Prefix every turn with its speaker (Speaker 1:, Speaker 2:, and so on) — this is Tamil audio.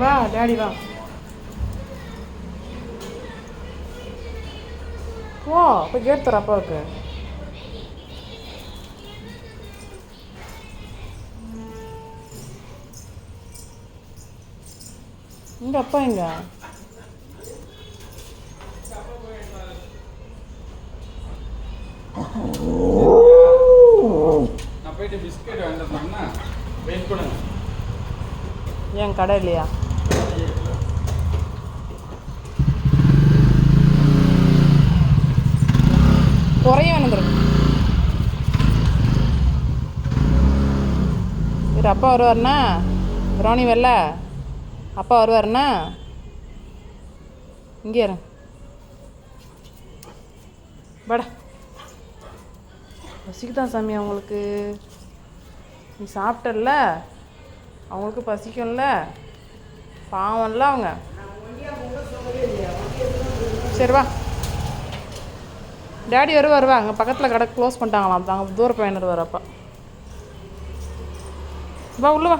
Speaker 1: வா டேடி வா. போ போய் கேட் தர அப்பாவுக்கு. இங்கே அப்பா எங்க?
Speaker 2: நான் போயிட்டு பிஸ்கெட் வாங்கிட்டோம்னா வெயிட் பண்ணுங்க.
Speaker 1: ஏன் கடை இல்லையா? குறைய வந்துருக்கு. இரு அப்பா வருவார்ண்ணா. ரோனி வரல, அப்பா வருவார்ண்ணா. இங்கே இரு வாடா. பசிக்குதான் சாமி அவங்களுக்கு. நீ சாப்பிட்டல்ல, அவங்களுக்கு பசிக்கும்ல, பாவம்ல அவங்க. சரி வா. டேடி வருவா. அங்கே பக்கத்தில் கடை க்ளோஸ் பண்ணிட்டாங்களாம். அங்கே தூர பையன் வருவார் அப்பா. வா உள்ள வா.